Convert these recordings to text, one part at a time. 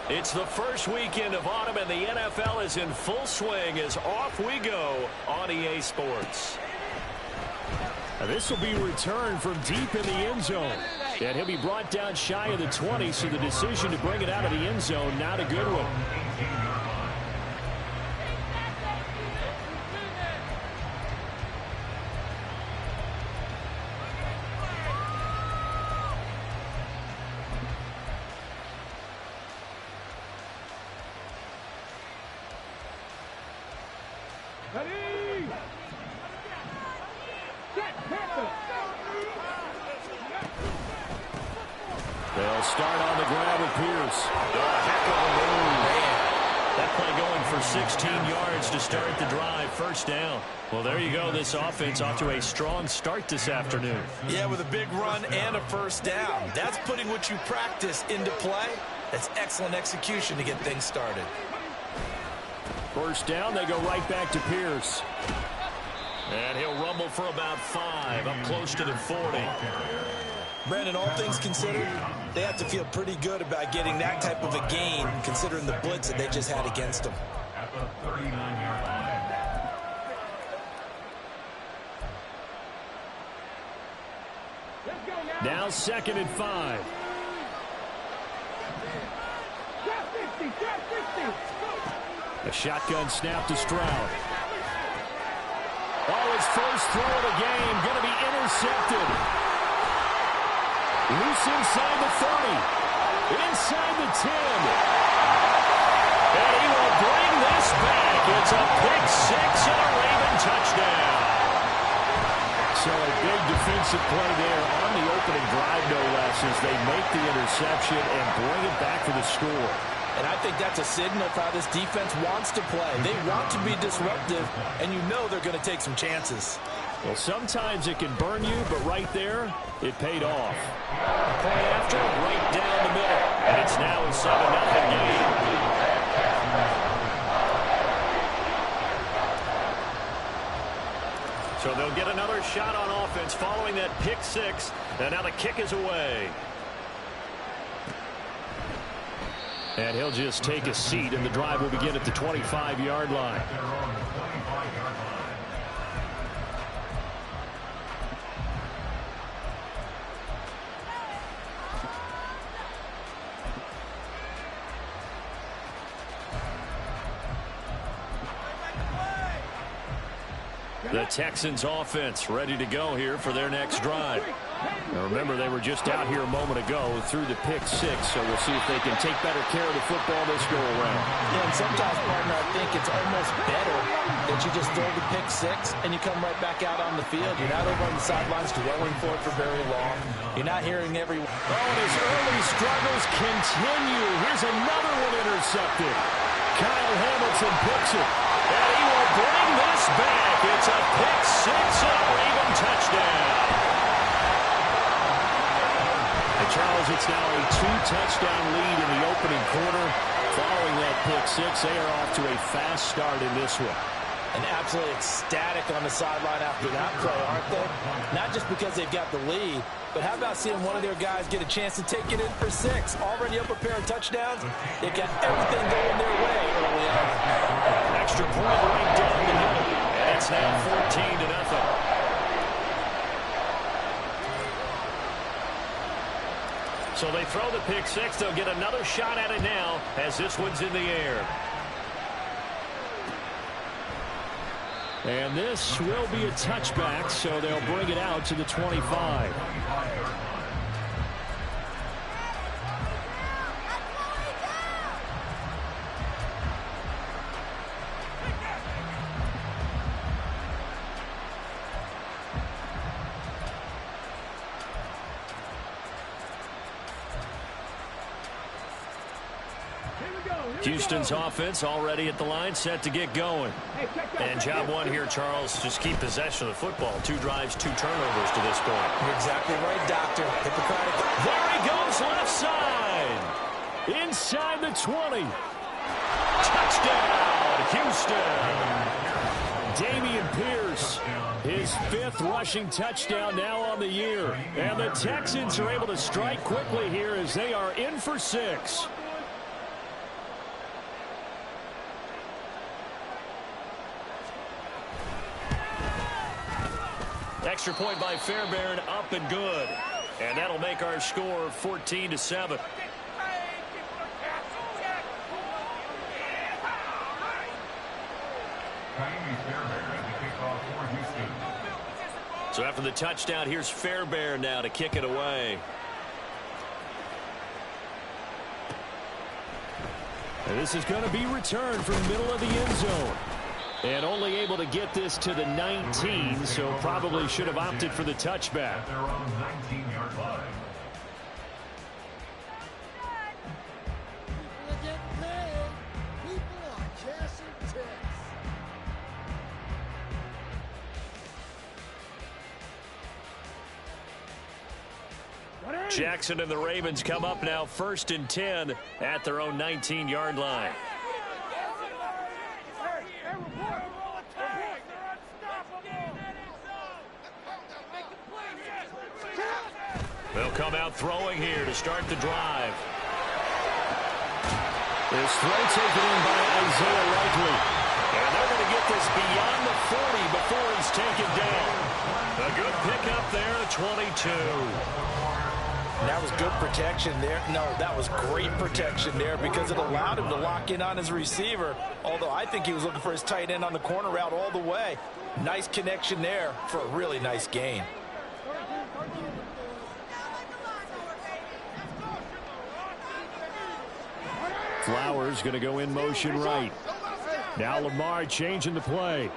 It's the first weekend of autumn, and the NFL is in full swing as off we go on EA Sports. And this will be returned from deep in the end zone. And he'll be brought down shy of the 20, so the decision to bring it out of the end zone, not a good one. They'll start on the ground with Pierce. Heck of a move. Man. That play going for 16 yards to start the drive. First down. Well, there you go. This offense off to a strong start this afternoon. Yeah, with a big run and a first down. That's putting what you practice into play. That's excellent execution to get things started. First down, they go right back to Pierce. And he'll rumble for about 5, up close to the 40. Brandon, all things considered, they have to feel pretty good about getting that type of a gain, considering the blitz that they just had against them. At the 39-yard line. Now 2nd and 5. A shotgun snap to Stroud. Oh, his first throw of the game going to be intercepted. Loose inside the 30. Inside the 10. And he will bring this back. It's a pick 6 and a Raven touchdown. So a big defensive play there on the opening drive, no less, as they make the interception and bring it back for the score. And I think that's a signal for how this defense wants to play. They want to be disruptive, and you know they're going to take some chances. Well, sometimes it can burn you, but right there, it paid off. Play after, right down the middle. And it's now a 7-0 game. So they'll get another shot on offense following that pick 6. And now the kick is away. And he'll just take a seat, and the drive will begin at the 25-yard line. The Texans offense ready to go here for their next drive. Now remember, they were just out here a moment ago through the pick 6, so we'll see if they can take better care of the football this go around. Yeah, and sometimes, partner, I think it's almost better that you just throw the pick 6 and you come right back out on the field. You're not over on the sidelines dwelling for it for very long. You're not hearing every... Oh, and his early struggles continue. Here's another one intercepted. Kyle Hamilton picks it. And he will bring this back. It's a pick 6 and a Raven touchdown. And Charles, it's now a 2-touchdown lead in the opening quarter. Following that pick 6, they are off to a fast start in this one. And absolutely ecstatic on the sideline after that play, aren't they? Not just because they've got the lead, but how about seeing one of their guys get a chance to take it in for 6? Already up a pair of touchdowns. They've got everything going their way early on. Extra point right down the middle. And it's now 14-0. So they throw the pick 6. They'll get another shot at it now as this one's in the air. And this will be a touchback, so they'll bring it out to the 25. Houston's offense already at the line, set to get going. And job one here, Charles, just keep possession of the football. 2 drives, 2 turnovers to this point. You're exactly right, Doctor. Hippocratic. There he goes, left side. Inside the 20. Touchdown, Houston. Dameon Pierce, his 5th rushing touchdown now on the year. And the Texans are able to strike quickly here as they are in for 6. Extra point by Fairbairn, up and good. And that'll make our score 14-7. So after the touchdown, here's Fairbairn now to kick it away. And this is going to be returned from the middle of the end zone. And only able to get this to the 19, so probably should have opted for the touchback. At their own 19-yard line. Jackson and the Ravens come up now 1st and 10 at their own 19-yard line. They'll come out throwing here to start the drive. This throw taken in by Isaiah Likely. And they're going to get this beyond the 40 before he's taken down. A good pickup there, 22. That was good protection there. No, that was great protection there because it allowed him to lock in on his receiver. Although I think he was looking for his tight end on the corner route all the way. Nice connection there for a really nice gain. Flowers going to go in motion right. Now Lamar changing the play.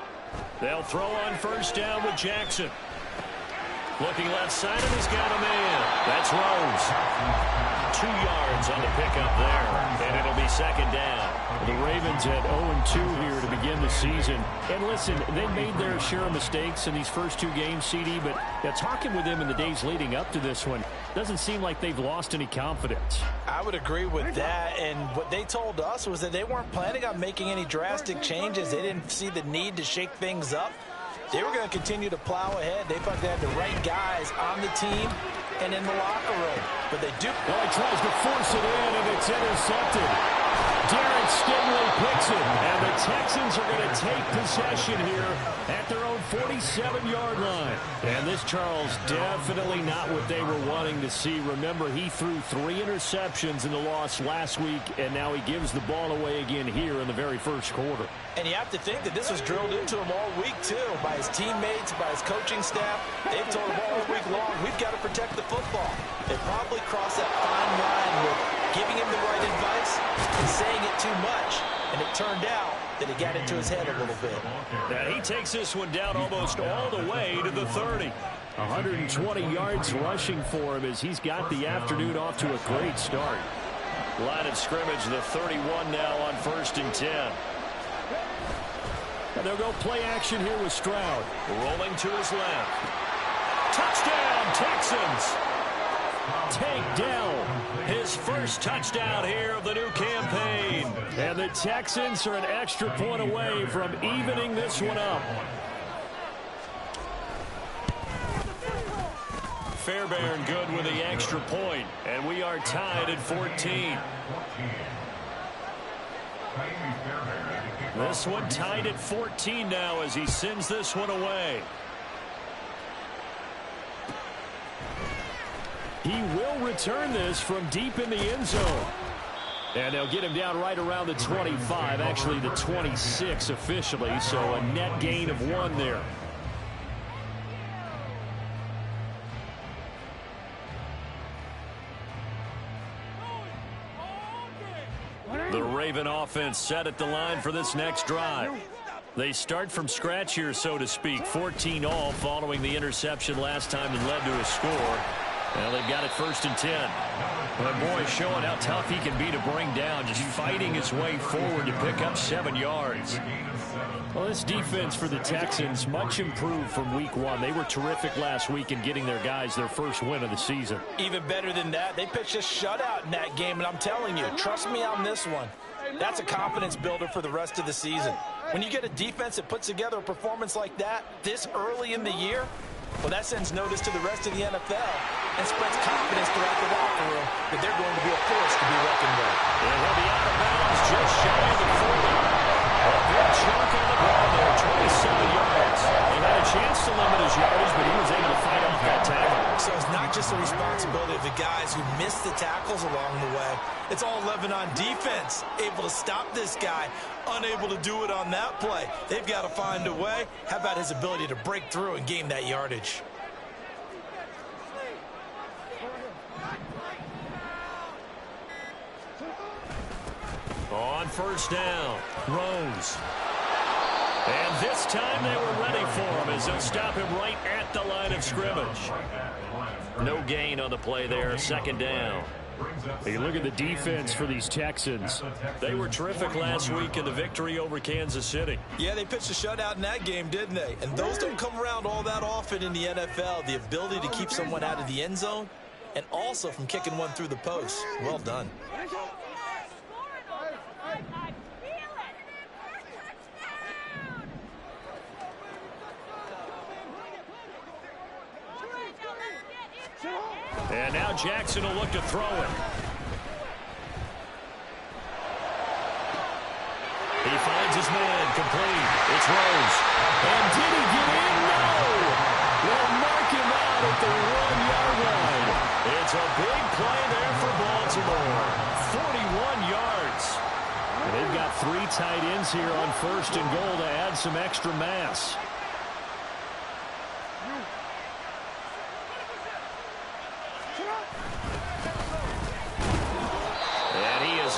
They'll throw on 1st down with Jackson. Looking left side, and he's got a man. That's Rose. 2 yards on the pickup there, and it'll be 2nd down. The Ravens had 0-2 here to begin the season. And listen, they made their share of mistakes in these first 2 games, CD, but talking with them in the days leading up to this one, doesn't seem like they've lost any confidence. I would agree with that, and what they told us was that they weren't planning on making any drastic changes. They didn't see the need to shake things up. They were going to continue to plow ahead. They thought they had the right guys on the team and in the locker room. But they do. Well, he tries to force it in, and it's intercepted. Derek Stingley picks it, and the Texans are going to take possession here at their own 47-yard line. And this, Charles, definitely not what they were wanting to see. Remember, he threw 3 interceptions in the loss last week, and now he gives the ball away again here in the very first quarter. And you have to think that this was drilled into him all week, too, by his teammates, by his coaching staff. They've told him all week long, we've got to protect the football. They probably crossed that fine line with giving him the right advice and saying it too much. And it turned out that it got into his head a little bit. Now he takes this one down almost all the way to the 30. 120 yards rushing for him as he's got the afternoon off to a great start. Line of scrimmage, the 31 now on 1st and 10. And they'll go play action here with Stroud. Rolling to his left. Touchdown, Texans! Take down his first touchdown here of the new campaign. And the Texans are an extra point away from evening this one up. Fairbairn good with the extra point, and we are tied at 14. This one tied at 14 now as he sends this one away. He will return this from deep in the end zone. And they'll get him down right around the 25, actually the 26 officially, so a net gain of 1 there. The Raven offense set at the line for this next drive. They start from scratch here, so to speak. 14 all following the interception last time that led to a score. Well, they've got it 1st and 10. But boy, showing how tough he can be to bring down, just fighting his way forward to pick up 7 yards. Well, this defense for the Texans, much improved from week 1. They were terrific last week in getting their guys their first win of the season. Even better than that, they pitched a shutout in that game, and I'm telling you, trust me on this one. That's a confidence builder for the rest of the season. When you get a defense that puts together a performance like that this early in the year, well, that sends notice to the rest of the NFL and spreads confidence throughout the locker room that they're going to be a force to be reckoned with. And he'll be out of bounds just shy of the 40. A big chunk on the ball there, 27 yards. They had a chance to limit his yardage, but he was able to fight off that tackle. So it's not just the responsibility of the guys who missed the tackles along the way. It's all 11 on defense, able to stop this guy, unable to do it on that play. They've got to find a way. How about his ability to break through and gain that yardage? On first down, Rose. And this time they were ready for him as they'll stop him right at the line of scrimmage. No gain on the play there, second down. Hey, look at the defense for these Texans. They were terrific last week in the victory over Kansas City. Yeah, they pitched a shutout in that game, didn't they? And those don't come around all that often in the NFL. The ability to keep someone out of the end zone and also from kicking one through the post. Well done. And now Jackson will look to throw it. He finds his man, complete. It's Rose. And did he get in? No! They'll mark him out at the 1-yard line. It's a big play there for Baltimore. 41 yards. And they've got 3 tight ends here on first and goal to add some extra mass.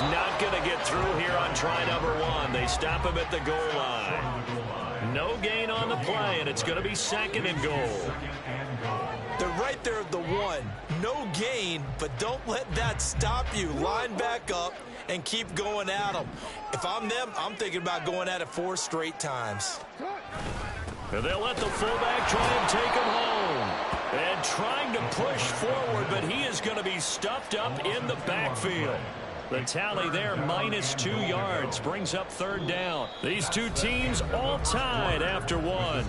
Not going to get through here on try number 1. They stop him at the goal line. No gain on the play, and it's going to be second and goal. They're right there at the 1. No gain, but don't let that stop you. Line back up and keep going at them. If I'm them, I'm thinking about going at it 4 straight times. And they'll let the fullback try and take him home. And trying to push forward, but he is going to be stuffed up in the backfield. The tally there, -2 yards, brings up third down. These two teams all tied after 1.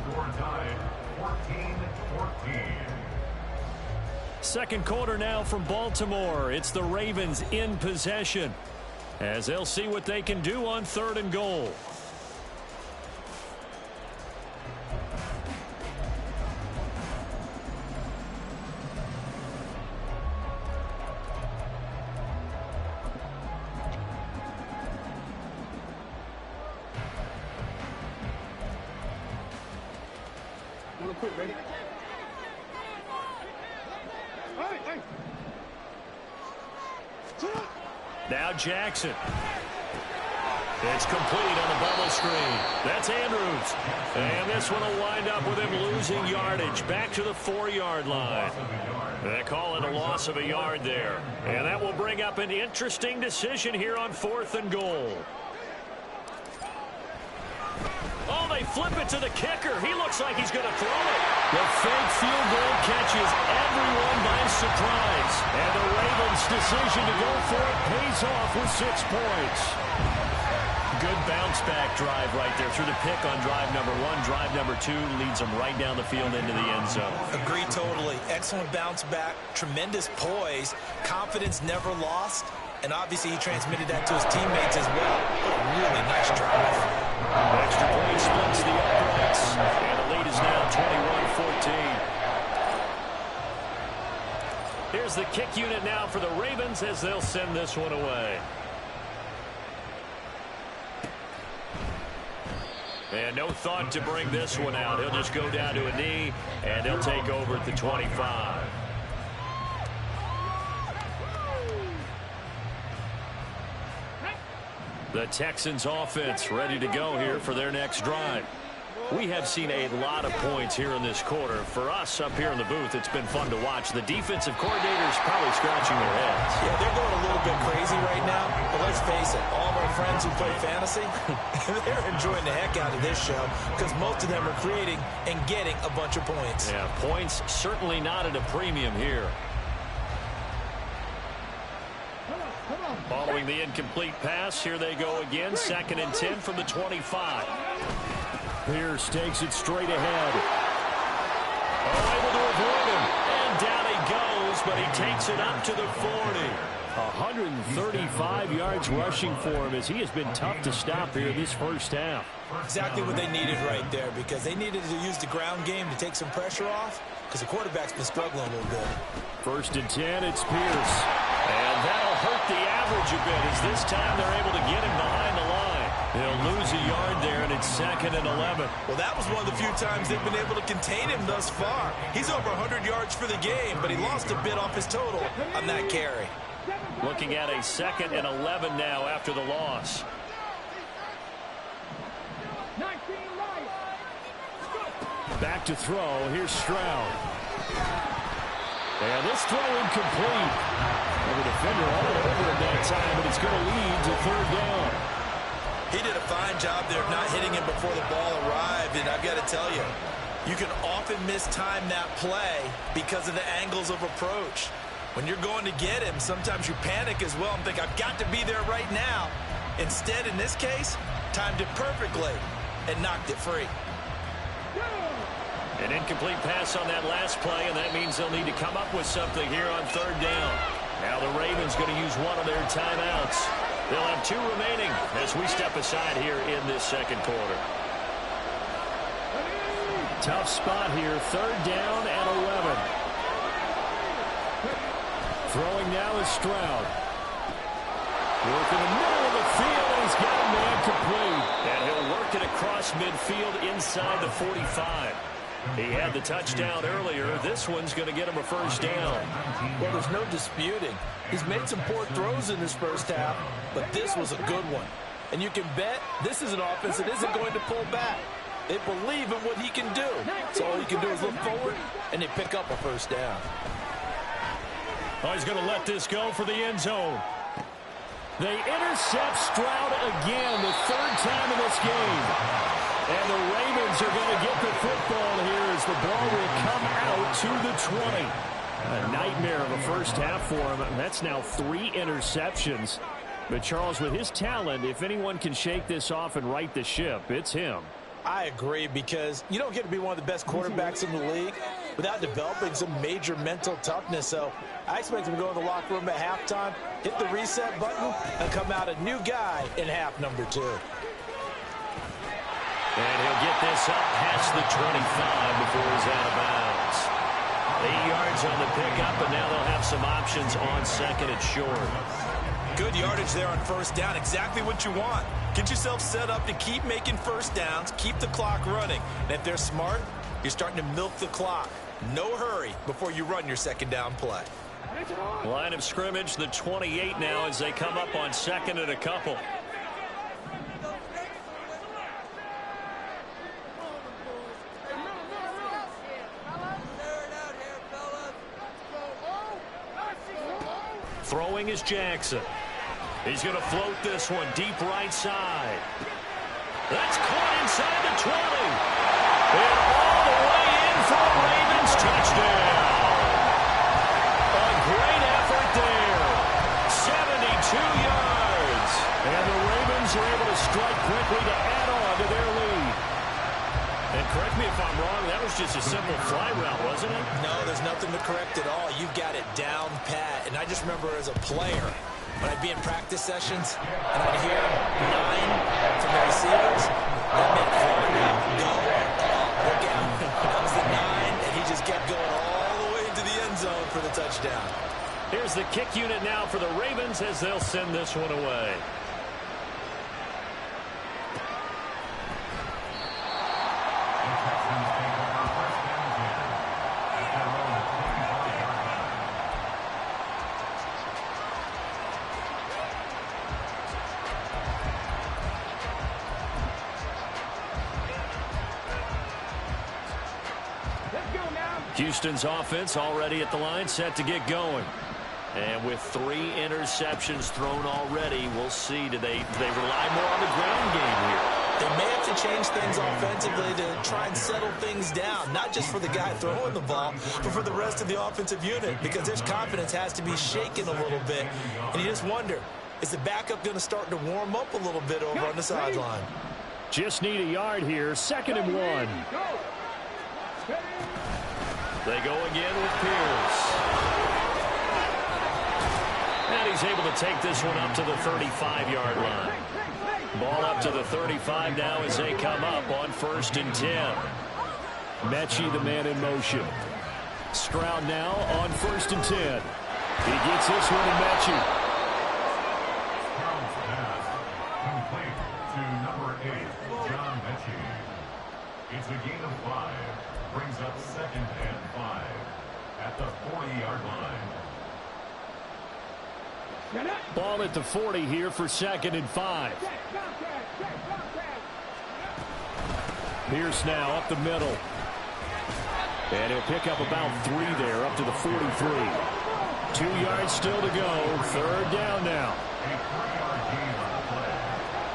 Second quarter now from Baltimore. It's the Ravens in possession as they'll see what they can do on third and goal. Now Jackson. It's complete on the bubble screen. That's Andrews. And this one will wind up with him losing yardage back to the 4-yard line. They call it a loss of a yard there. And that will bring up an interesting decision here on fourth and goal. Oh, they flip it to the kicker. He looks like he's going to throw it. The fake field goal catches everyone by surprise. And the Ravens' decision to go for it pays off with 6 points. Good bounce-back drive right there through the pick on drive number 1. Drive number 2 leads them right down the field into the end zone. Agree totally. Excellent bounce-back, tremendous poise, confidence never lost, and obviously he transmitted that to his teammates as well. What a really nice drive. Extra point splits the uprights, and the lead is now 21-14. Here's the kick unit now for the Ravens as they'll send this one away. And no thought to bring this one out. He'll just go down to a knee, and he'll take over at the 25. The Texans offense ready to go here for their next drive. We have seen a lot of points here in this quarter. For us up here in the booth, it's been fun to watch. The defensive coordinators probably scratching their heads. Yeah, they're going a little bit crazy right now. But let's face it, all of our friends who play fantasy, they're enjoying the heck out of this show because most of them are creating and getting a bunch of points. Yeah, points certainly not at a premium here. Following the incomplete pass, here they go again. 2nd and 10 from the 25. Pierce takes it straight ahead. Oh, able to avoid him. And down he goes, but he takes it up to the 40. 135 yards rushing for him as he has been tough to stop here this first half. Exactly what they needed right there, because they needed to use the ground game to take some pressure off, because the quarterback's been struggling a little bit. 1st and 10, it's Pierce. And that'll hurt the average a bit as this time they're able to get him behind the line. He'll lose a yard there, and it's 2nd and 11. Well, that was one of the few times they've been able to contain him thus far. He's over 100 yards for the game, but he lost a bit off his total on that carry. Looking at a 2nd and 11 now after the loss. Back to throw. Here's Stroud. And this throw incomplete. And the defender all over him that time, but it's going to lead to 3rd down. He did a fine job there of not hitting him before the ball arrived, and I've got to tell you, you can often mistime that play because of the angles of approach. When you're going to get him, sometimes you panic as well and think, I've got to be there right now. Instead, in this case, timed it perfectly and knocked it free. An incomplete pass on that last play, and that means they'll need to come up with something here on 3rd down. Now the Ravens going to use one of their timeouts. They'll have 2 remaining as we step aside here in this 2nd quarter. Tough spot here, 3rd down and 11. Throwing now is Stroud. Work in the middle of the field, and he's got a man complete. And he'll work it across midfield inside the 45. He had the touchdown earlier. This one's going to get him a 1st down. Well, there's no disputing. He's made some poor throws in this first half, but this was a good one. And you can bet this is an offense that isn't going to pull back. They believe in what he can do. So all he can do is look forward, and they pick up a 1st down. Oh, he's going to let this go for the end zone. They intercept Stroud again, the 3rd time in this game. And the Ravens are going to get the football here as the ball will come out to the 20. A nightmare of a first half for him. That's now 3 interceptions. But Charles, with his talent, if anyone can shake this off and right the ship, it's him. I agree, because you don't get to be one of the best quarterbacks in the league without developing some major mental toughness. So I expect him to go in the locker room at halftime, hit the reset button, and come out a new guy in half number 2. And he'll get this up past the 25 before he's out of bounds. 8 yards on the pickup, and now they'll have some options on 2nd and short. Good yardage there on 1st down. Exactly what you want. Get yourself set up to keep making 1st downs, keep the clock running. And if they're smart, you're starting to milk the clock. No hurry before you run your 2nd down play. Line of scrimmage, the 28 now as they come up on 2nd and a couple. Throwing is Jackson. He's going to float this one deep right side. That's caught inside the 20. And all the way in for a Ravens touchdown. A great effort there. 72 yards. And the Ravens are able to strike quickly to add on to their lead. And correct me if I'm wrong, that was just a simple fly route, wasn't it? No, there's nothing to correct at all. You've got it down pat. And I just remember as a player, when I'd be in practice sessions and I'd hear 9 from the receivers, that meant fly out, go, look out. That was the 9, and he just kept going all the way into the end zone for the touchdown. Here's the kick unit now for the Ravens as they'll send this one away. Houston's offense already at the line, set to get going. And with 3 interceptions thrown already, we'll see. Do they rely more on the ground game here? They may have to change things offensively to try and settle things down, not just for the guy throwing the ball, but for the rest of the offensive unit, because their confidence has to be shaken a little bit. And you just wonder, is the backup going to start to warm up a little bit over on the sideline? Just need a yard here, 2nd and 1. They go again with Pierce. And he's is able to take this one up to the 35-yard line. Ball up to the 35 now as they come up on 1st and 10. Mechie, the man in motion. Stroud now on 1st and 10. He gets this one to Mechie. Stroud's pass complete to number 8, John Mechie. It's a gain of 5. Brings up 2nd and 5 at the 40-yard line. Ball at the 40 here for 2nd and 5. Pierce now up the middle. And he'll pick up about 3 there, up to the 43. 2 yards still to go. 3rd down now. A 3-yard gain on the play.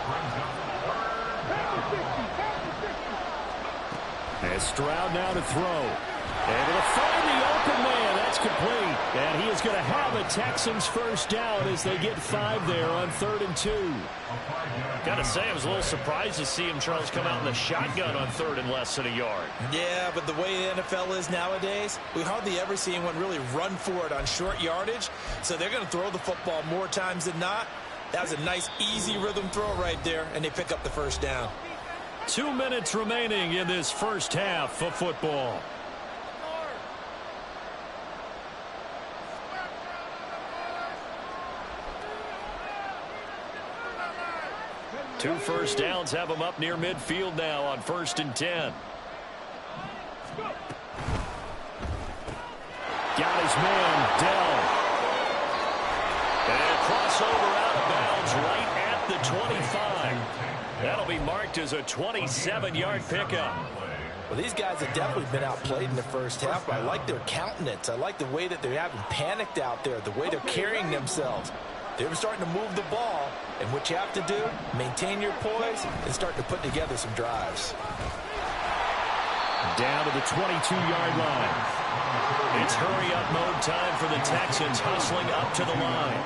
Brings up 3rd down. And Stroud now to throw. And to find the open man. That's complete. And he is going to have a Texans 1st down as they get 5 there on 3rd and 2. Got to say, I was a little surprised to see him, Charles, come out in the shotgun on 3rd and less than a yard. Yeah, but the way the NFL is nowadays, we hardly ever see anyone really run for it on short yardage. So they're going to throw the football more times than not. That was a nice, easy rhythm throw right there, and they pick up the 1st down. 2 minutes remaining in this first half of football. Two first downs have them up near midfield now on 1st and 10. Got his man, Dell. And crossover out of bounds right at the 25. That'll be marked as a 27-yard pickup. Well, these guys have definitely been outplayed in the first half, but I like their countenance. I like the way that they haven't panicked out there, the way they're carrying themselves. They're starting to move the ball, and what you have to do, maintain your poise and start to put together some drives. Down to the 22-yard line. It's hurry-up mode time for the Texans, hustling up to the line.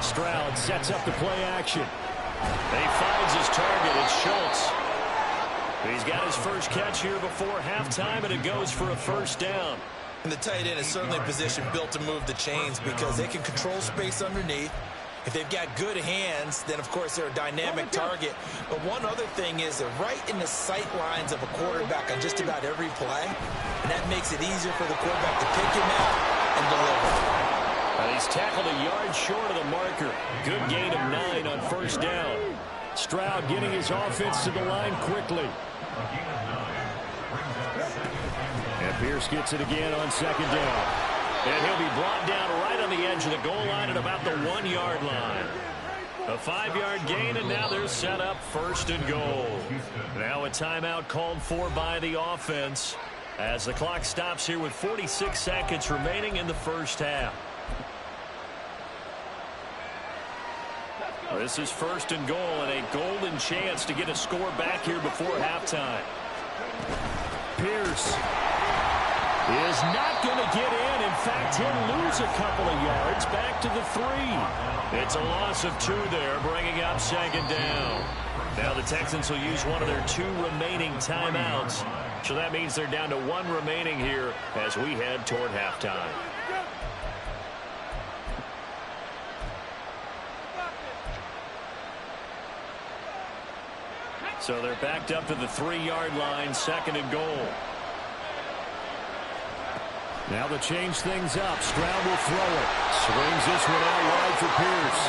Stroud sets up the play action. He finds his target. It's Schultz. He's got his first catch here before halftime, and it goes for a 1st down. And the tight end is certainly a position built to move the chains because they can control space underneath. If they've got good hands, then, of course, they're a dynamic target. But one other thing is they're right in the sight lines of a quarterback on just about every play, and that makes it easier for the quarterback to pick him out and deliver. He's tackled a yard short of the marker. Good gain of 9 on 1st down. Stroud getting his offense to the line quickly. And Pierce gets it again on 2nd down. And he'll be brought down right on the edge of the goal line at about the 1-yard line. A 5-yard gain, and now they're set up 1st and goal. Now a timeout called for by the offense as the clock stops here with 46 seconds remaining in the first half. This is 1st and goal and a golden chance to get a score back here before halftime. Pierce is not going to get in. In fact, he'll lose a couple of yards back to the 3. It's a loss of 2 there, bringing up 2nd down. Now the Texans will use one of their 2 remaining timeouts. So that means they're down to 1 remaining here as we head toward halftime. So they're backed up to the 3-yard line, 2nd and goal. Now to change things up, Stroud will throw it. Swings this one out wide for Pierce.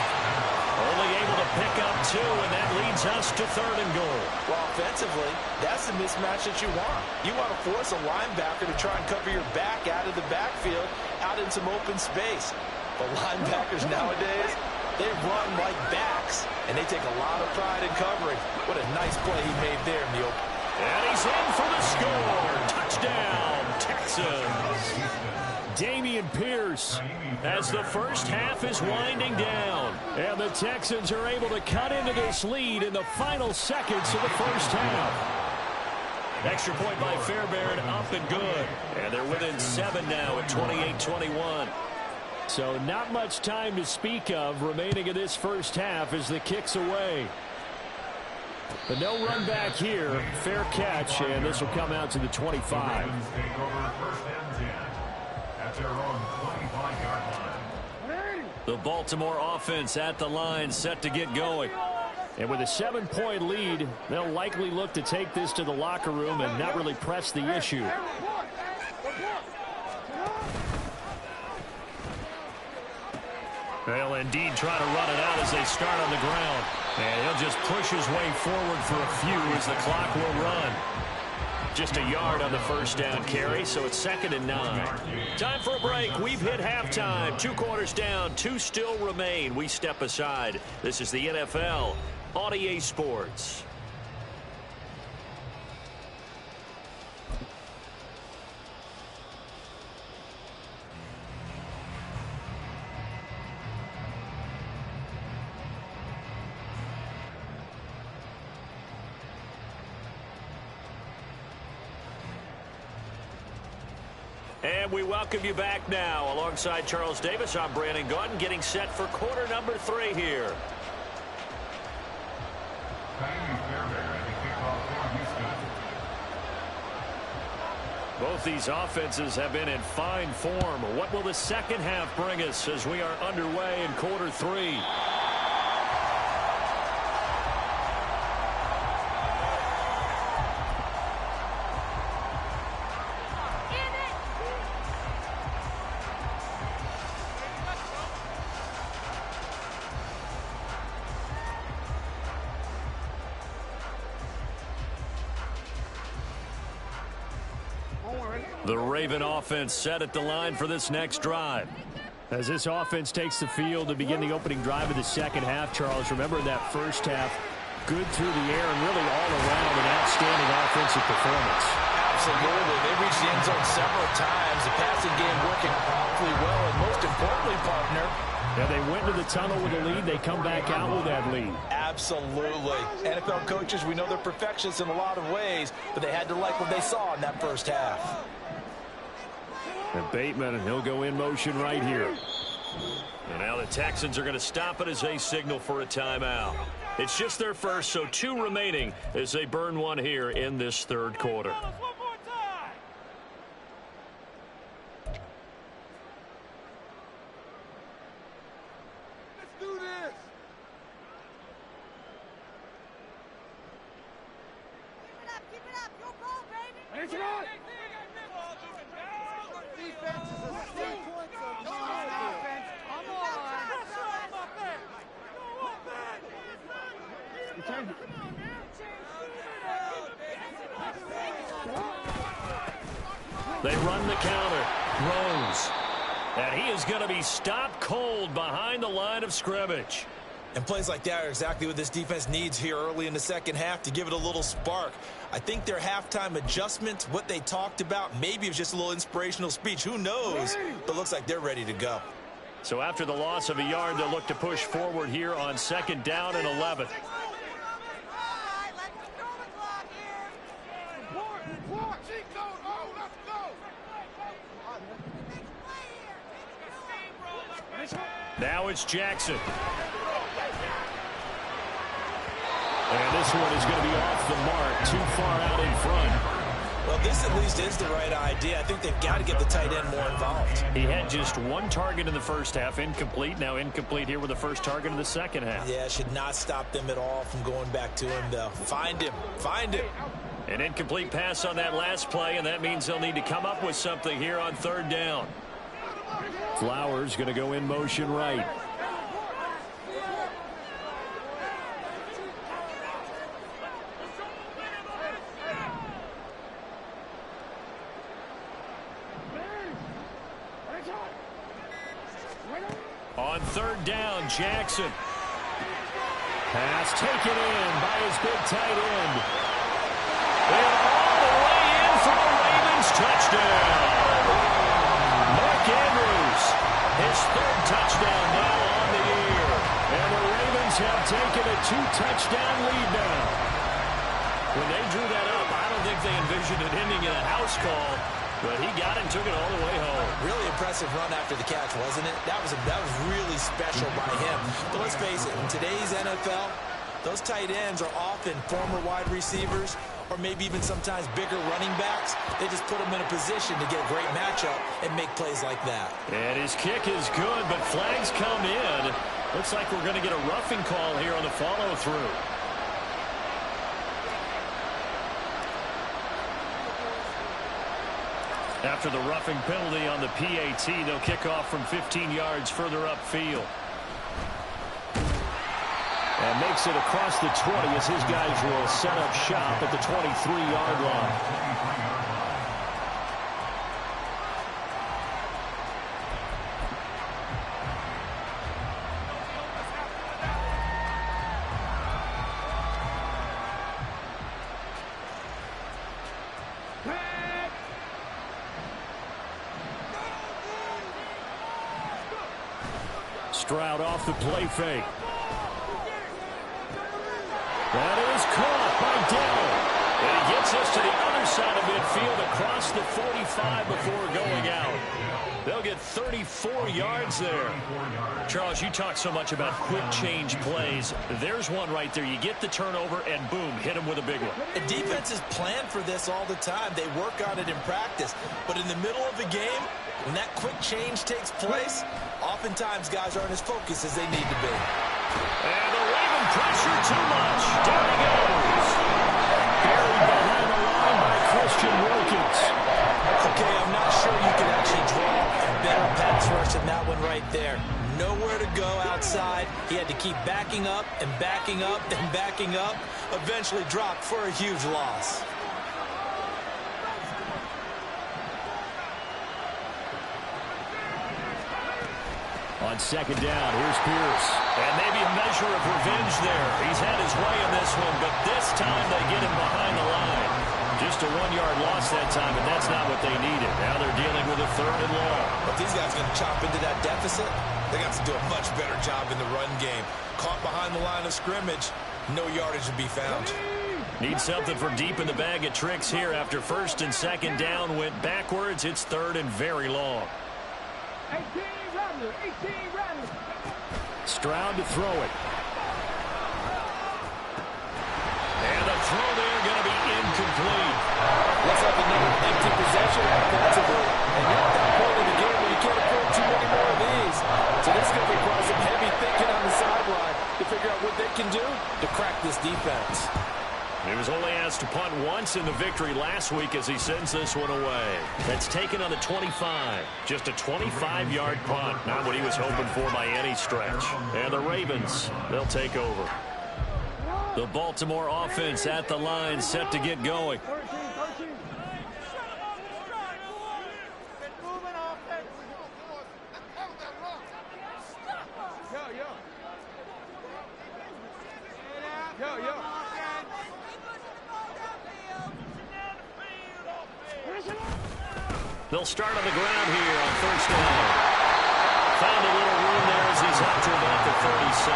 Only able to pick up 2, and that leads us to 3rd and goal. Well, offensively, that's the mismatch that you want. You want to force a linebacker to try and cover your back out of the backfield, out in some open space. But linebackers nowadays, they run like backs, and they take a lot of pride in covering. What a nice play he made there in the open. And he's in for the score. Touchdown, Texans. Damian Pierce as the first half is winding down. And the Texans are able to cut into this lead in the final seconds of the first half. Extra point by Fairbairn, up and good. And they're within 7 now at 28-21. So not much time to speak of remaining in this first half as the kick's away. But no run back here. Fair catch, and this will come out to the 25. Take over 1st and 10 at their own 25-yard line. The Baltimore offense at the line, set to get going. And with a 7-point lead, they'll likely look to take this to the locker room and not really press the issue. They'll indeed try to run it out as they start on the ground. And he'll just push his way forward for a few as the clock will run. Just a yard on the first down carry, so it's 2nd and 9. Time for a break. We've hit halftime. 2 quarters down, 2 still remain. We step aside. This is the NFL on EA Sports. And we welcome you back now. Alongside Charles Davis, I'm Brandon Gaudin, getting set for quarter number 3 here. Both these offenses have been in fine form. What will the second half bring us as we are underway in quarter 3? The Raven offense set at the line for this next drive. As this offense takes the field to begin the opening drive of the second half, Charles, remember that first half, good through the air and really all around an outstanding offensive performance. Absolutely. They reached the end zone several times. The passing game working awfully well, and most importantly, partner, yeah, they went to the tunnel with a lead. They come back out with that lead. Absolutely. NFL coaches, we know they're perfectionists in a lot of ways, but they had to like what they saw in that first half. And Bateman, and he'll go in motion right here. And now the Texans are going to stop it as they signal for a timeout. It's just their first, so 2 remaining as they burn one here in this 3rd quarter. They run the counter. Rose. And he is going to be stopped cold behind the line of scrimmage. And plays like that are exactly what this defense needs here early in the second half to give it a little spark. I think their halftime adjustments, what they talked about, maybe it was just a little inspirational speech. Who knows? But looks like they're ready to go. So after the loss of a yard, they'll look to push forward here on 2nd down and 11. Now it's Jackson. And this one is going to be off the mark, too far out in front. Well, this at least is the right idea. I think they've got to get the tight end more involved. He had just 1 target in the first half, incomplete. Now incomplete here with the first target in the second half. Yeah, should not stop them at all from going back to him, though. Find him. Find him. An incomplete pass on that last play, and that means they'll need to come up with something here on 3rd down. Flowers going to go in motion right. On 3rd down, Jackson. Pass taken in by his big tight end. And all the way in for the Ravens touchdown. Mark Andrews, his 3rd touchdown now on the year. And the Ravens have taken a 2-touchdown lead now. When they drew that up, I don't think they envisioned it ending in a house call, but he got it and took it all the way home. Really impressive run after the catch, wasn't it? That was really special by him. But let's face it, in today's NFL, those tight ends are often former wide receivers or maybe even sometimes bigger running backs. They just put them in a position to get a great matchup and and make plays like that. And his kick is good, but flags come in. Looks like we're going to get a roughing call here on the follow-through. After the roughing penalty on the PAT, they'll kick off from 15 yards further upfield. And makes it across the 20 as his guys will set up shop at the 23-yard line. Stroud off the play fake. That is caught by Dell. And he gets us to the other side of midfield across the 45 before going out. They'll get 34 yards there. Charles, you talk so much about quick change plays. There's one right there. You get the turnover and boom, hit him with a big one. The defenses plan for this all the time. They work on it in practice. But in the middle of the game, when that quick change takes place, oftentimes guys aren't as focused as they need to be. And the Raven pressure too much. Down he goes. Buried behind the line by Christian Wilkins. Okay, I'm not sure you can actually draw a better pass rush than that one right there. Nowhere to go outside. He had to keep backing up and backing up and backing up. Eventually dropped for a huge loss. On second down, here's Pierce. And maybe a measure of revenge there. He's had his way in this one, but this time they get him behind the line. Just a 1-yard loss that time, and that's not what they needed. Now they're dealing with a 3rd and long. If these guys are going to chop into that deficit, they got to do a much better job in the run game. Caught behind the line of scrimmage, no yardage to be found. Need something for deep in the bag of tricks here. After 1st and 2nd down went backwards, it's 3rd and very long. 18 runners. Stroud to throw it. And the throw there going to be incomplete. Looks like another empty possession offensively. And you're at that point in the game where you can't afford too many more of these. So this is going to require some heavy thinking on the sideline to figure out what they can do to crack this defense. He was only asked to punt once in the victory last week as he sends this one away. That's taken on the 25. Just a 25-yard punt. Not what he was hoping for by any stretch. And the Ravens, they'll take over. The Baltimore offense at the line, set to get going. They'll start on the ground here on 1st down. Found a little room there as he's up to about the 37.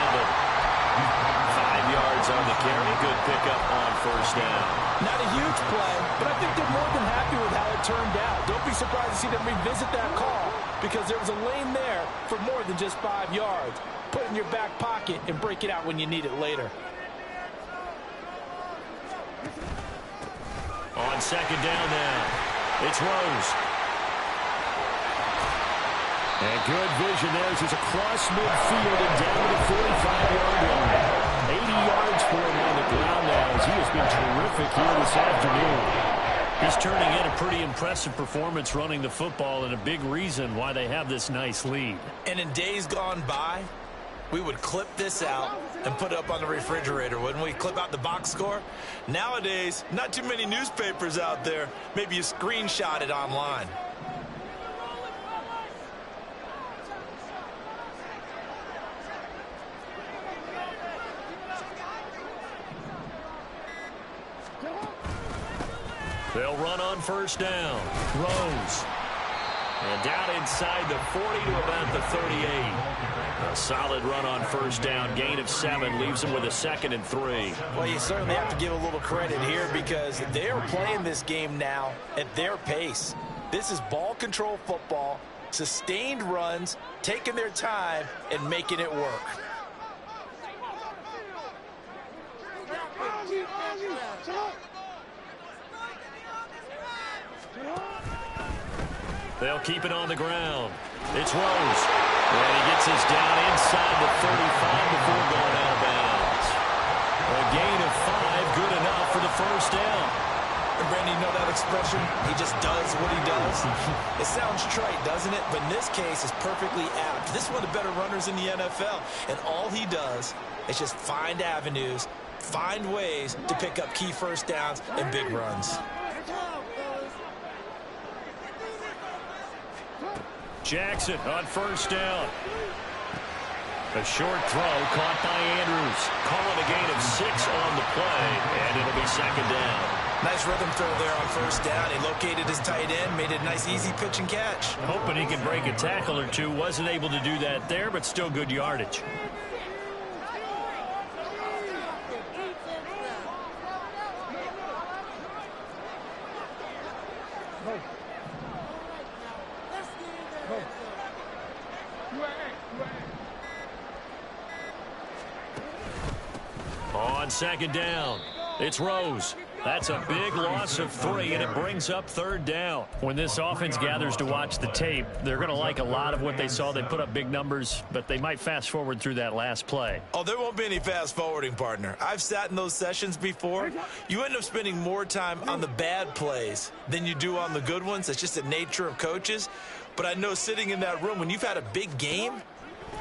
5 yards on the carry. Good pickup on 1st down. Not a huge play, but I think they're more than happy with how it turned out. Don't be surprised to see them revisit that call because there was a lane there for more than just 5 yards. Put it in your back pocket and break it out when you need it later. On 2nd down now, it's Rose. And good vision there as he's across midfield and down to the 45-yard line. 80 yards for him on the ground now as he has been terrific here this afternoon. He's turning in a pretty impressive performance running the football and a big reason why they have this nice lead. And in days gone by, we would clip this out and put it up on the refrigerator, wouldn't we? Clip out the box score. Nowadays, not too many newspapers out there. Maybe you screenshot it online. They'll run on 1st down. Rose. And down inside the 40 to about the 38. A solid run on 1st down. Gain of 7 leaves them with a 2nd and 3. Well, you certainly have to give a little credit here because they are playing this game now at their pace. This is ball control football, sustained runs, taking their time, and making it work. They'll keep it on the ground. It's Rose. And he gets us down inside the 35 before going out of bounds. A gain of 5, good enough for the first down. And Brandon, you know that expression? He just does what he does. It sounds trite, doesn't it? But in this case, it's perfectly apt. This is one of the better runners in the NFL. And all he does is just find avenues, find ways to pick up key first downs and big runs. Jackson on first down. A short throw caught by Andrews. Calling a gain of 6 on the play, and it'll be second down. Nice rhythm throw there on first down. He located his tight end, made it a nice, easy pitch and catch. Hoping he could break a tackle or two. Wasn't able to do that there, but still good yardage. On second down, it's Rose. That's a big loss of 3, and it brings up third down. When this offense gathers to watch the tape, they're going to like a lot of what they saw. They put up big numbers, but they might fast forward through that last play. Oh, there won't be any fast forwarding, partner. I've sat in those sessions before. You end up spending more time on the bad plays than you do on the good ones. It's just the nature of coaches. But I know sitting in that room, when you've had a big game,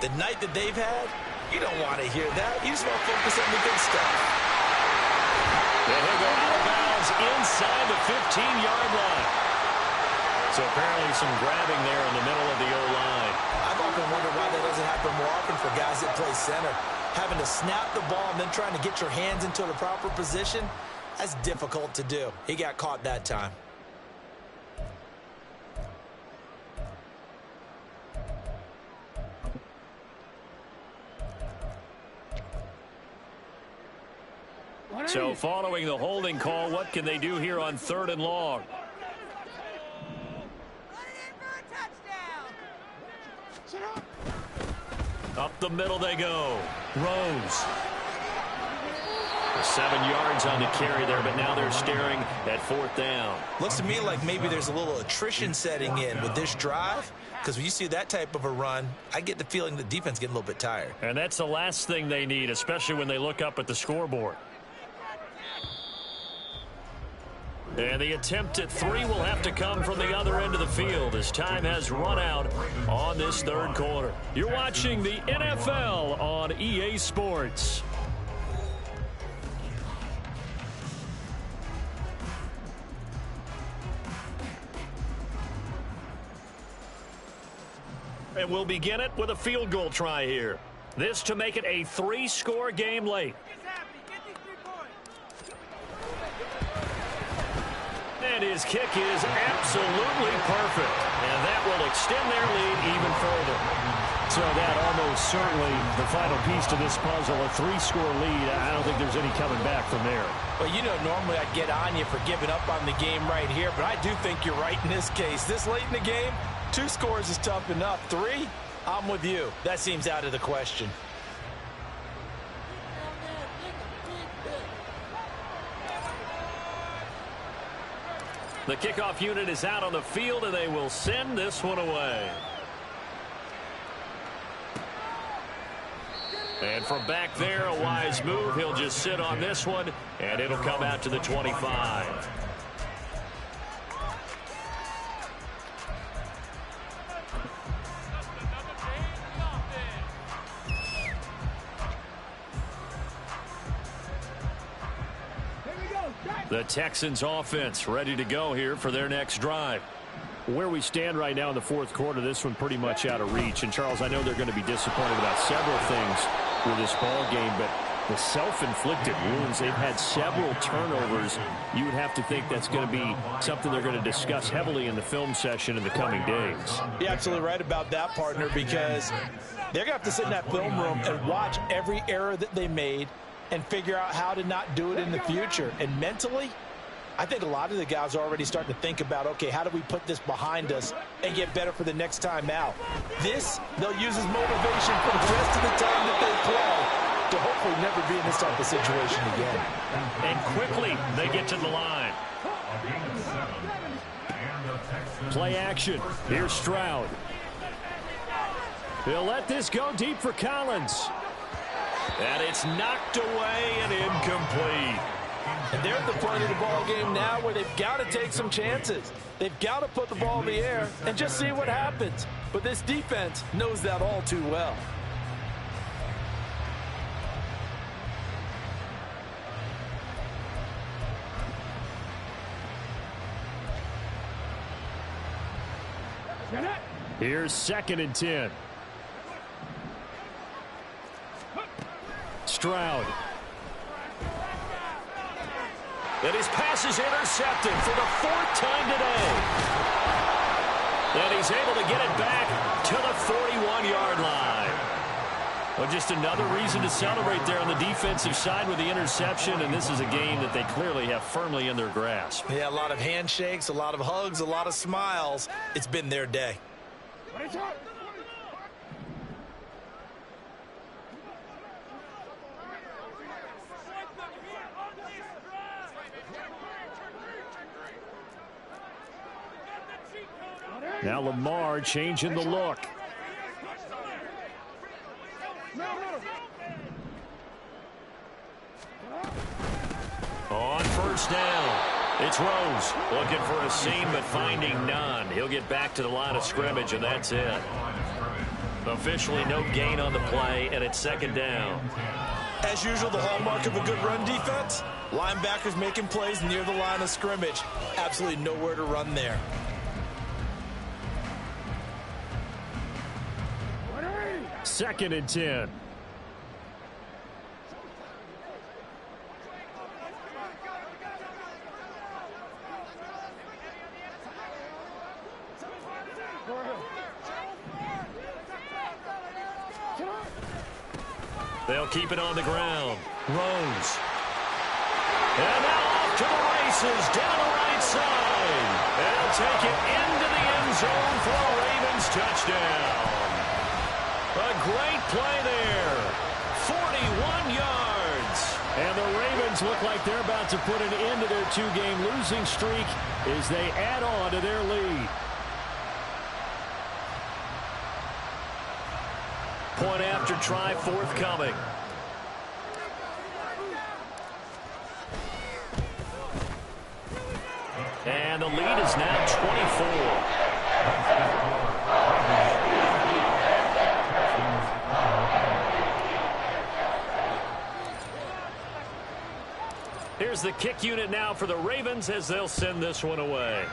the night that they've had, you don't want to hear that. You just want to focus on the good stuff. And he'll go out of bounds inside the 15-yard line. So apparently some grabbing there in the middle of the O-line. I've often wondered why that doesn't happen more often for guys that play center. Having to snap the ball and then trying to get your hands into the proper position, that's difficult to do. He got caught that time. So following the holding call, what can they do here on 3rd and long? Up the middle they go. Rose. 7 yards on the carry there, but now they're staring at 4th down. Looks to me like maybe there's a little attrition setting in with this drive, because when you see that type of a run, I get the feeling the defense getting a little bit tired. And that's the last thing they need, especially when they look up at the scoreboard. And the attempt at 3 will have to come from the other end of the field as time has run out on this 3rd quarter. You're watching the NFL on EA Sports. And we'll begin it with a field goal try here. This to make it a 3-score game late. And his kick is absolutely perfect. And that will extend their lead even further. So that almost certainly the final piece to this puzzle, a 3-score lead. I don't think there's any coming back from there. Well, you know, normally I'd get on you for giving up on the game right here, but I do think you're right in this case. This late in the game, 2 scores is tough enough. 3, I'm with you. That seems out of the question. The kickoff unit is out on the field, and they will send this one away. And from back there, a wise move. He'll just sit on this one, and it'll come out to the 25. The Texans offense ready to go here for their next drive. Where we stand right now in the 4th quarter, this one pretty much out of reach. And, Charles, I know they're going to be disappointed about several things with this ball game, but the self-inflicted wounds, they've had several turnovers. You would have to think that's going to be something they're going to discuss heavily in the film session in the coming days. You're absolutely right about that, partner, because they're going to have to sit in that film room and watch every error that they made and figure out how to not do it in the future. And mentally, I think a lot of the guys are already starting to think about, okay, how do we put this behind us and get better for the next time out? This, they'll use as motivation for the rest of the time that they play to hopefully never be in this type of situation again. And quickly, they get to the line. A gain of 7, and the Texans Play action. Here's Stroud. He'll let this go deep for Collins. And it's knocked away and incomplete. And they're at the point of the ball game now where they've got to take some chances. They've got to put the ball in the air and just see what happens. But this defense knows that all too well. Here's 2nd and 10. Stroud. And his pass is intercepted for the 4th time today. And he's able to get it back to the 41-yard line. Well, just another reason to celebrate there on the defensive side with the interception, and this is a game that they clearly have firmly in their grasp. Yeah, a lot of handshakes, a lot of hugs, a lot of smiles. It's been their day. Now Lamar changing the look. On 1st down, it's Rose looking for a seam but finding none. He'll get back to the line of scrimmage, and that's it. Officially no gain on the play, and it's 2nd down. As usual, the hallmark of a good run defense, linebackers making plays near the line of scrimmage. Absolutely nowhere to run there. Second and 10. They'll keep it on the ground. Rose. And now off to the races down the right side. They'll take it into the end zone for a Ravens touchdown. A great play there. 41 yards. And the Ravens look like they're about to put an end to their 2-game losing streak as they add on to their lead. Point after try forthcoming. And the lead is now 24. Here's the kick unit now for the Ravens as they'll send this one away.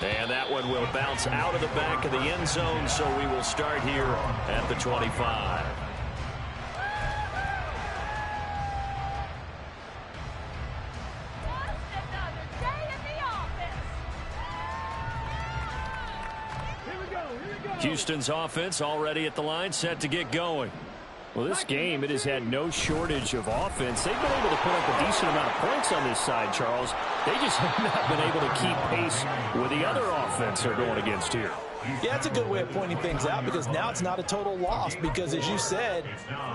And that one will bounce out of the back of the end zone, so we will start here at the 25. Houston's offense already at the line, set to get going. Well, this game, it has had no shortage of offense. They've been able to put up a decent amount of points on this side, Charles. They just have not been able to keep pace with the other offense they're going against here. Yeah, that's a good way of pointing things out because now it's not a total loss because, as you said,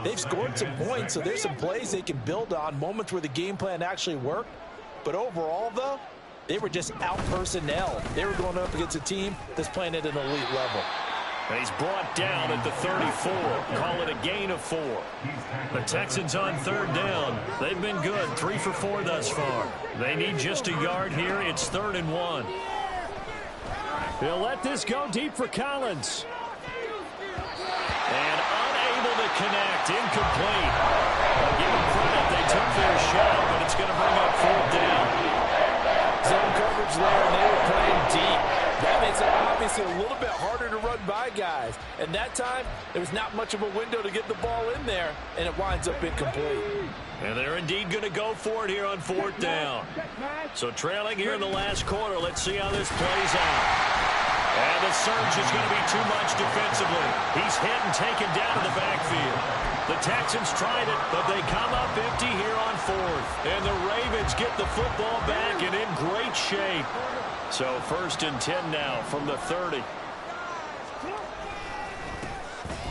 they've scored some points, so there's some plays they can build on, moments where the game plan actually worked. But overall, though, they were just out-personnel. They were going up against a team that's playing at an elite level. And he's brought down at the 34. Call it a gain of 4. The Texans on 3rd down. They've been good, 3 for 4 thus far. They need just a yard here. It's 3rd and 1. He'll let this go deep for Collins. And unable to connect. Incomplete. I'll give them credit. They took their shot, but it's going to bring up 4th down. Zone coverage there, and they were playing deep. That makes it obviously a little bit harder to run by guys. And that time, there was not much of a window to get the ball in there, and it winds up incomplete. And they're indeed going to go for it here on 4th down. So trailing here in the last quarter, let's see how this plays out. And the surge is going to be too much defensively. He's hit and taken down to the backfield. The Texans tried it, but they come up empty here on 4th. And the Ravens get the football back and in great shape. So 1st and 10 now from the 30.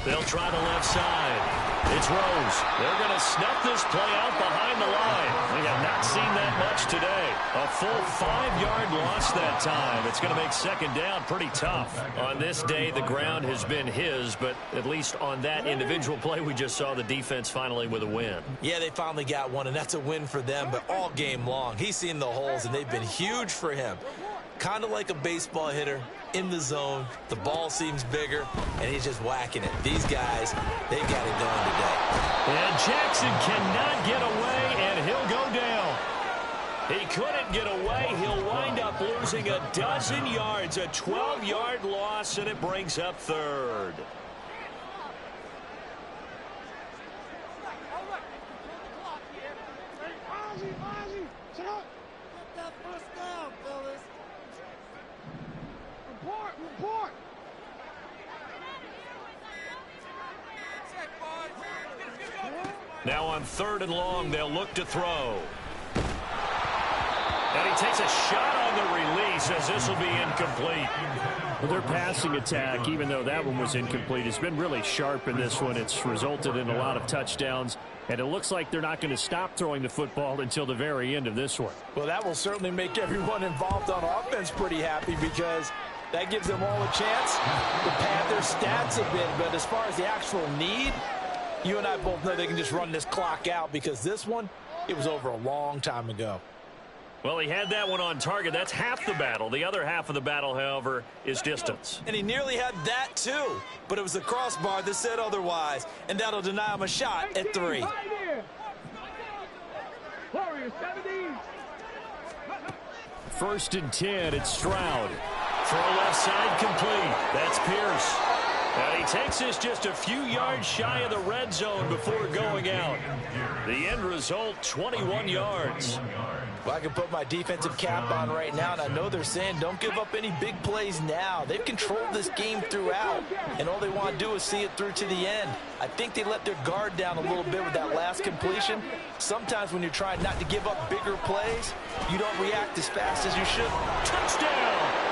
They'll try the left side. It's Rose. They're going to snuff this play out behind the line. We have not seen that much today. A full 5-yard loss that time. It's going to make second down pretty tough. On this day, the ground has been his, but at least on that individual play, we just saw the defense finally with a win. Yeah, they finally got one, and that's a win for them, but all game long, he's seen the holes, and they've been huge for him. Kind of like a baseball hitter in the zone. The ball seems bigger, and he's just whacking it. These guys, they've got it going today. And Jackson cannot get away, and he'll go down. He couldn't get away. He'll wind up losing a dozen yards, a 12-yard loss, and it brings up third. Report. Now on 3rd and long, they'll look to throw. And he takes a shot on the release as this will be incomplete. Well, their passing attack, even though that one was incomplete, has been really sharp in this one. It's resulted in a lot of touchdowns, and it looks like they're not going to stop throwing the football until the very end of this one. Well, that will certainly make everyone involved on offense pretty happy because that gives them all a chance to pad their stats a bit. But as far as the actual need, you and I both know they can just run this clock out because this one, it was over a long time ago. Well, he had that one on target. That's half the battle. The other half of the battle, however, is distance. And he nearly had that, too. But it was the crossbar that said otherwise. And that'll deny him a shot at 3. Warriors 17. 1st and 10, it's Stroud. Throw left side complete. That's Pierce. And he takes this just a few yards shy of the red zone before going out. The end result, 21 yards. Well, I can put my defensive cap on right now, and I know they're saying don't give up any big plays now. They've controlled this game throughout, and all they want to do is see it through to the end. I think they let their guard down a little bit with that last completion. Sometimes when you're trying not to give up bigger plays, you don't react as fast as you should. Touchdown!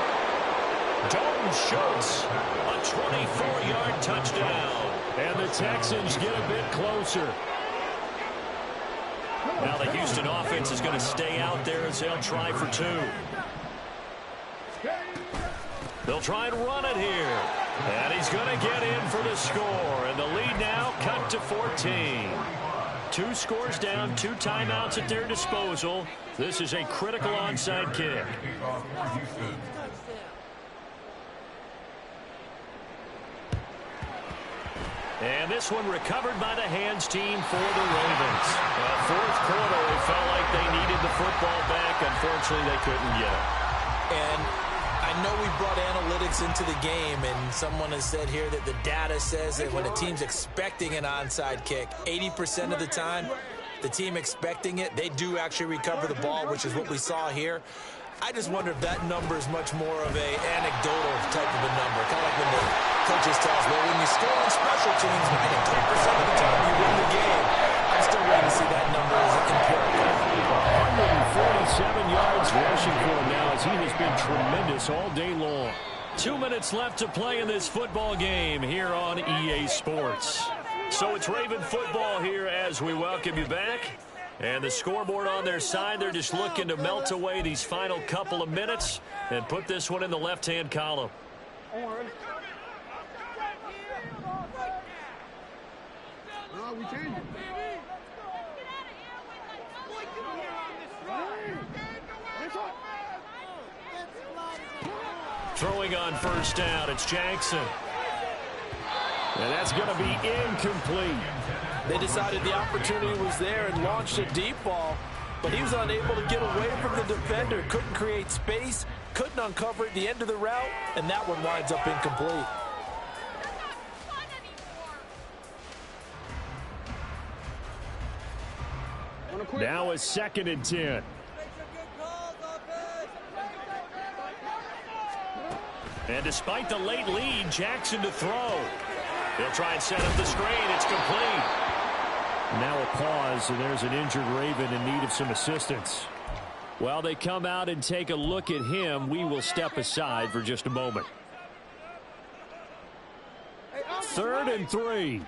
Dalton Schultz, a 24-yard touchdown. And the Texans get a bit closer. Now the Houston offense is going to stay out there as they'll try for 2. They'll try and run it here. And he's going to get in for the score. And the lead now cut to 14. 2 scores down, 2 timeouts at their disposal. This is a critical onside kick. And this one recovered by the hands team for the Ravens. 4th quarter, they felt like they needed the football back. Unfortunately, they couldn't get it. And I know we brought analytics into the game, and someone has said here that the data says that when a team's expecting an onside kick, 80% of the time, the team expecting it, they do actually recover the ball, which is what we saw here. I just wonder if that number is much more of a anecdotal type of a number. Kind of like when the coaches tell us, well, when you score on special teams, 93% of the time you win the game. I'm still waiting to see that number as empirical. 147 yards rushing for him now as he has been tremendous all day long. 2 minutes left to play in this football game here on EA Sports. So it's Raven football here as we welcome you back. And the scoreboard on their side, they're just looking to melt away these final couple of minutes and put this one in the left-hand column. Throwing on 1st down, it's Jackson. And that's going to be incomplete. They decided the opportunity was there and launched a deep ball, but he was unable to get away from the defender, couldn't create space, couldn't uncover at the end of the route, and that one winds up incomplete. Now a 2nd and 10. And despite the late lead, Jackson to throw. He'll try and set up the screen. It's complete. Now a pause, and there's an injured Raven in need of some assistance. While they come out and take a look at him, we will step aside for just a moment. 3rd and 3.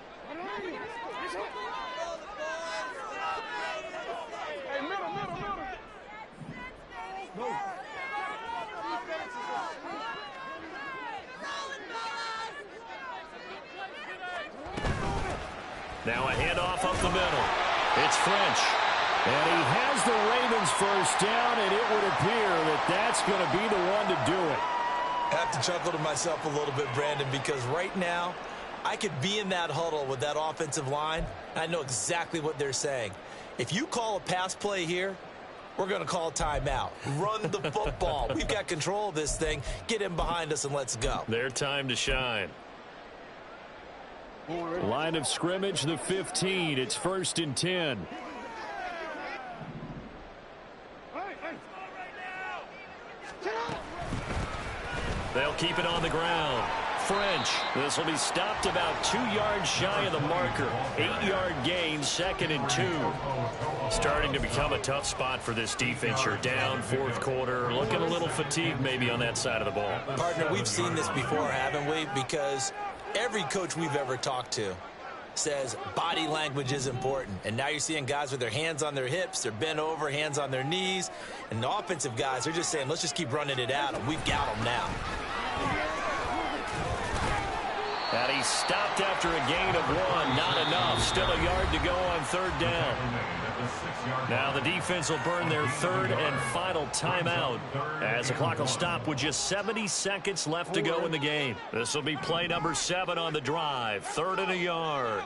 Now a handoff up the middle. It's French. And he has the Ravens first down, and it would appear that that's going to be the one to do it. I have to chuckle to myself a little bit, Brandon, because right now I could be in that huddle with that offensive line, and I know exactly what they're saying. If you call a pass play here, we're going to call timeout. Run the football. We've got control of this thing. Get him behind us and let's go. Their time to shine. Line of scrimmage, the 15. It's 1st and 10. They'll keep it on the ground. French. This will be stopped about 2 yards shy of the marker. 8-yard gain, 2nd and 2. Starting to become a tough spot for this defense. You're down 4th quarter. Looking a little fatigued maybe on that side of the ball. Partner, we've seen this before, haven't we? Because every coach we've ever talked to says body language is important. And now you're seeing guys with their hands on their hips, they're bent over, hands on their knees. And the offensive guys are just saying, let's just keep running it at them. We've got them now. And he stopped after a gain of 1. Not enough. Still a yard to go on 3rd down. Now the defense will burn their 3rd and final timeout as the clock will stop with just 70 seconds left to go in the game. This will be play number 7 on the drive. 3rd and a yard.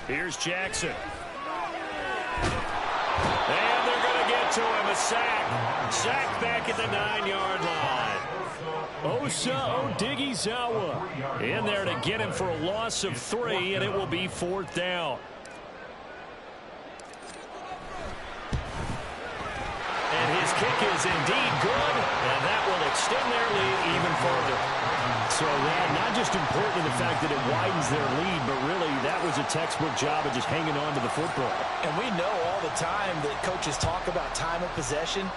Here's Jackson. And they're going to get to him. A sack. Sack back at the 9-yard line. Osa Odighizuwa In there to get him for a loss of 3, and it will be 4th down. And his kick is indeed good, and that will extend their lead even further. So that not just important in the fact that it widens their lead, but really that was a textbook job of just hanging on to the football. And we know all the time that coaches talk about time of possession.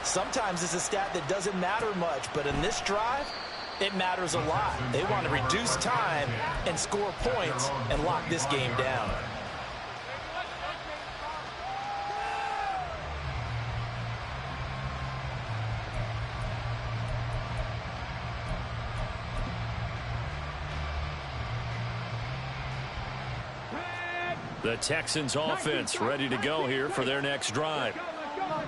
Sometimes it's a stat that doesn't matter much, but in this drive, it matters a lot. They want to reduce time and score points and lock this game down. The Texans offense ready to go here for their next drive.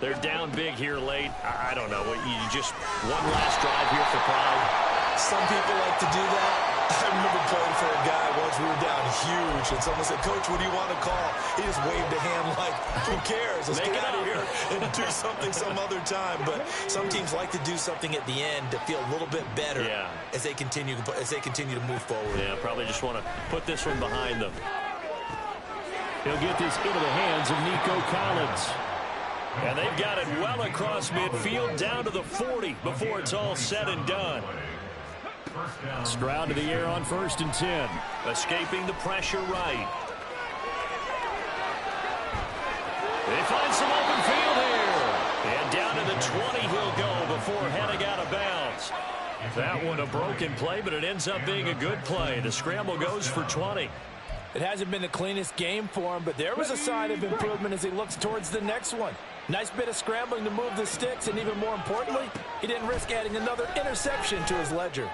They're down big here late. I don't know. You just one last drive here for pride. Some people like to do that. I remember playing for a guy once. We were down huge, and someone said, "Coach, what do you want to call?" He just waved a hand like, "Who cares? Let's get out of here and do something some other time." But some teams like to do something at the end to feel a little bit better as they continue to move forward. Yeah, probably just want to put this one behind them. He'll get this into the hands of Nico Collins. And they've got it well across midfield down to the 40 before it's all said and done. Stroud to the air on 1st and 10. Escaping the pressure right. They find some open field here. And down to the 20 he'll go before heading out of bounds. That one a broken play, but it ends up being a good play. The scramble goes for 20. It hasn't been the cleanest game for him, but there was a sign of improvement as he looks towards the next one. Nice bit of scrambling to move the sticks, and even more importantly, he didn't risk adding another interception to his ledger.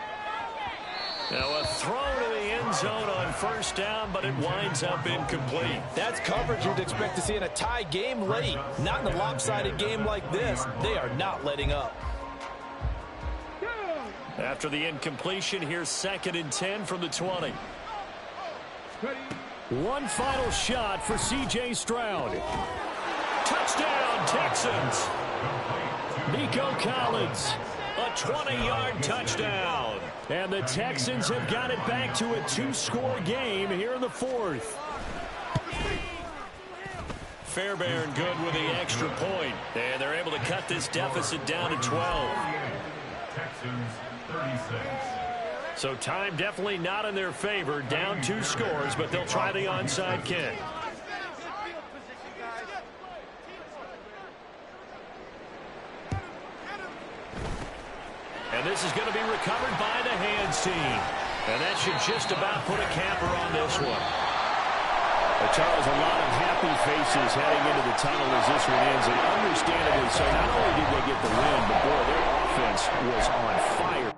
Now a throw to the end zone on 1st down, but it winds up incomplete. That's coverage you'd expect to see in a tie game late. Not in a lopsided game like this. They are not letting up. After the incompletion, here's 2nd and 10 from the 20. One final shot for C.J. Stroud. Touchdown, Texans. Nico Collins. A 20-yard touchdown. And the Texans have got it back to a 2-score game here in the 4th. Fairbairn good with the extra point. And they're able to cut this deficit down to 12. Texans 36. So time definitely not in their favor. Down 2 scores, but they'll try the onside kick. And this is going to be recovered by the hands team. And that should just about put a capper on this one. Charles, a lot of happy faces heading into the tunnel as this one ends. And understandably so, not only did they get the win, but boy, their offense was on fire.